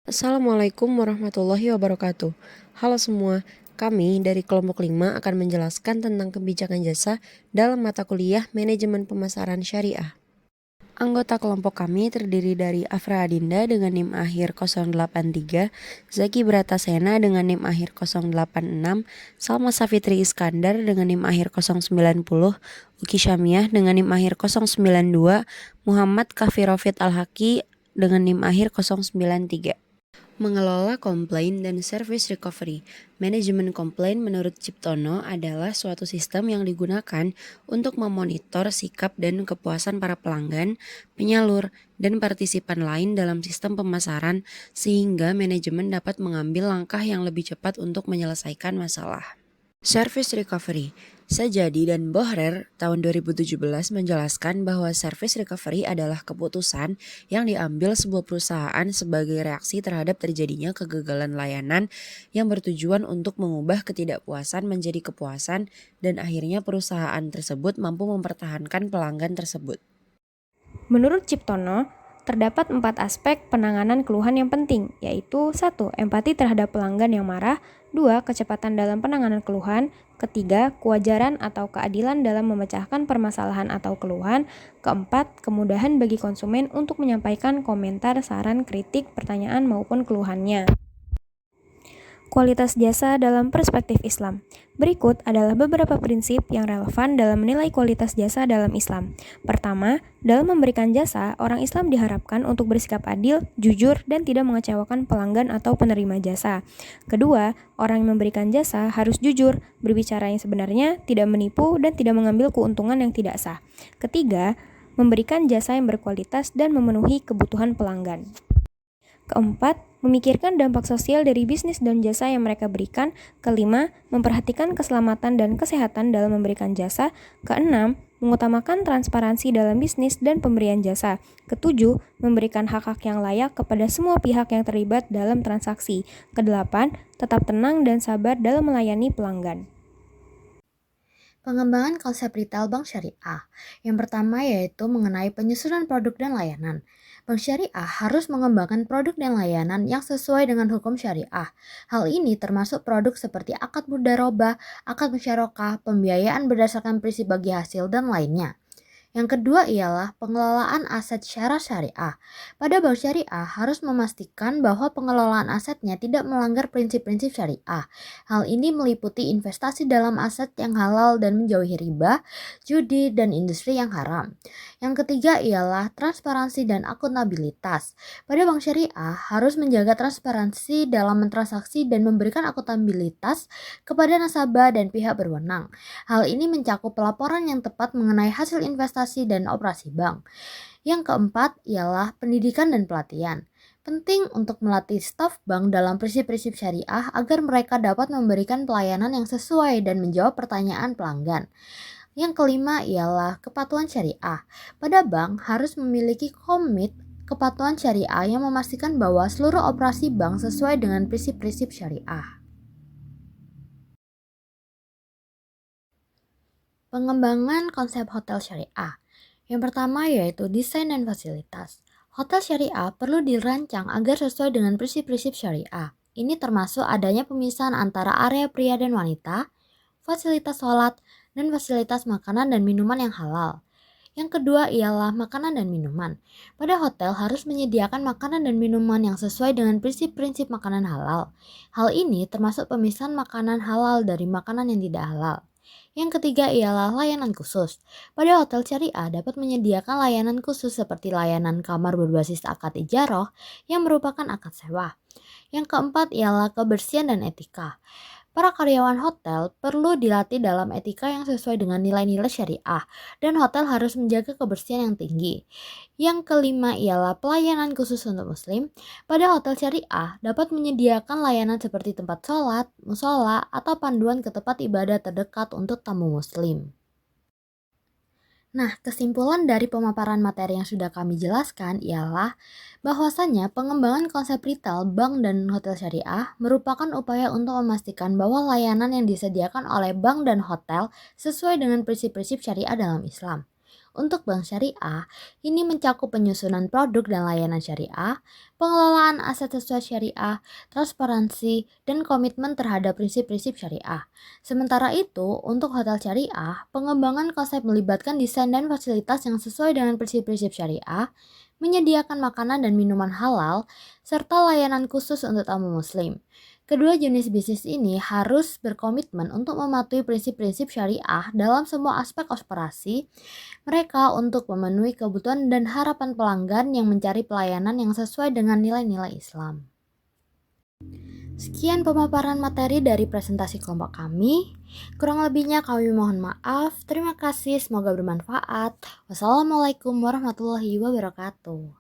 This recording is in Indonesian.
Assalamualaikum warahmatullahi wabarakatuh. Halo semua, kami dari kelompok 5 akan menjelaskan tentang kebijakan jasa dalam mata kuliah Manajemen Pemasaran Syariah. Anggota kelompok kami terdiri dari Afra Adinda dengan NIM akhir 083, Zaki Bratasena dengan NIM akhir 086, Salma Safitri Iskandar dengan NIM akhir 090, Uki Syamiah dengan NIM akhir 092, Muhammad Kafirofit Al-Haki dengan NIM akhir 093. Mengelola komplain dan service recovery. Manajemen komplain menurut Ciptono adalah suatu sistem yang digunakan untuk memonitor sikap dan kepuasan para pelanggan, penyalur, dan partisipan lain dalam sistem pemasaran sehingga manajemen dapat mengambil langkah yang lebih cepat untuk menyelesaikan masalah. Service recovery. Sajadi dan Bohrer tahun 2017 menjelaskan bahwa service recovery adalah keputusan yang diambil sebuah perusahaan sebagai reaksi terhadap terjadinya kegagalan layanan yang bertujuan untuk mengubah ketidakpuasan menjadi kepuasan dan akhirnya perusahaan tersebut mampu mempertahankan pelanggan tersebut. Menurut Ciptono, terdapat 4 aspek penanganan keluhan yang penting, yaitu 1. Empati terhadap pelanggan yang marah, 2. Kecepatan dalam penanganan keluhan, ketiga, kewajaran atau keadilan dalam memecahkan permasalahan atau keluhan, keempat, kemudahan bagi konsumen untuk menyampaikan komentar, saran, kritik, pertanyaan maupun keluhannya. Kualitas jasa dalam perspektif Islam. Berikut adalah beberapa prinsip yang relevan dalam menilai kualitas jasa dalam Islam. Pertama, dalam memberikan jasa, orang Islam diharapkan untuk bersikap adil, jujur, dan tidak mengecewakan pelanggan atau penerima jasa. Kedua, orang yang memberikan jasa harus jujur, berbicara yang sebenarnya, tidak menipu, dan tidak mengambil keuntungan yang tidak sah. Ketiga, memberikan jasa yang berkualitas dan memenuhi kebutuhan pelanggan. Keempat, memikirkan dampak sosial dari bisnis dan jasa yang mereka berikan. Kelima, memperhatikan keselamatan dan kesehatan dalam memberikan jasa. Keenam, mengutamakan transparansi dalam bisnis dan pemberian jasa. Ketujuh, memberikan hak-hak yang layak kepada semua pihak yang terlibat dalam transaksi. Kedelapan, tetap tenang dan sabar dalam melayani pelanggan. Pengembangan konsep retail bank syariah. Yang pertama yaitu mengenai penyusunan produk dan layanan. Bank syariah harus mengembangkan produk dan layanan yang sesuai dengan hukum syariah. Hal ini termasuk produk seperti akad mudharabah, akad musyarakah, pembiayaan berdasarkan prinsip bagi hasil, dan lainnya. Yang kedua ialah pengelolaan aset secara syariah. Pada bank syariah harus memastikan bahwa pengelolaan asetnya tidak melanggar prinsip-prinsip syariah. Hal ini meliputi investasi dalam aset yang halal dan menjauhi riba, judi, dan industri yang haram. Yang ketiga ialah transparansi dan akuntabilitas. Pada bank syariah harus menjaga transparansi dalam mentransaksi dan memberikan akuntabilitas kepada nasabah dan pihak berwenang. Hal ini mencakup pelaporan yang tepat mengenai hasil investasi dan operasi bank. Yang keempat ialah pendidikan dan pelatihan. Penting untuk melatih staf bank dalam prinsip-prinsip syariah agar mereka dapat memberikan pelayanan yang sesuai dan menjawab pertanyaan pelanggan. Yang kelima ialah kepatuhan syariah. Pada bank harus memiliki komit kepatuhan syariah yang memastikan bahwa seluruh operasi bank sesuai dengan prinsip-prinsip syariah. Pengembangan konsep hotel syariah. Yang pertama yaitu desain dan fasilitas. Hotel syariah perlu dirancang agar sesuai dengan prinsip-prinsip syariah. Ini termasuk adanya pemisahan antara area pria dan wanita, fasilitas sholat, dan fasilitas makanan dan minuman yang halal. Yang kedua ialah makanan dan minuman. Pada hotel harus menyediakan makanan dan minuman yang sesuai dengan prinsip-prinsip makanan halal. Hal ini termasuk pemisahan makanan halal dari makanan yang tidak halal. Yang ketiga ialah layanan khusus. Pada hotel syariah dapat menyediakan layanan khusus seperti layanan kamar berbasis akad ijarah yang merupakan akad sewa. Yang keempat ialah kebersihan dan etika. Para karyawan hotel perlu dilatih dalam etika yang sesuai dengan nilai-nilai syariah dan hotel harus menjaga kebersihan yang tinggi. Yang kelima ialah pelayanan khusus untuk muslim. Pada hotel syariah dapat menyediakan layanan seperti tempat sholat, musola, atau panduan ke tempat ibadah terdekat untuk tamu muslim. Nah, kesimpulan dari pemaparan materi yang sudah kami jelaskan ialah bahwasannya pengembangan konsep retail, bank, dan hotel syariah merupakan upaya untuk memastikan bahwa layanan yang disediakan oleh bank dan hotel sesuai dengan prinsip-prinsip syariah dalam Islam. Untuk bank syariah, ini mencakup penyusunan produk dan layanan syariah, pengelolaan aset sesuai syariah, transparansi, dan komitmen terhadap prinsip-prinsip syariah. Sementara itu, untuk hotel syariah, pengembangan konsep melibatkan desain dan fasilitas yang sesuai dengan prinsip-prinsip syariah, menyediakan makanan dan minuman halal, serta layanan khusus untuk tamu muslim. Kedua jenis bisnis ini harus berkomitmen untuk mematuhi prinsip-prinsip syariah dalam semua aspek operasi mereka untuk memenuhi kebutuhan dan harapan pelanggan yang mencari pelayanan yang sesuai dengan nilai-nilai Islam. Sekian pemaparan materi dari presentasi kelompok kami. Kurang lebihnya kami mohon maaf. Terima kasih, semoga bermanfaat. Wassalamualaikum warahmatullahi wabarakatuh.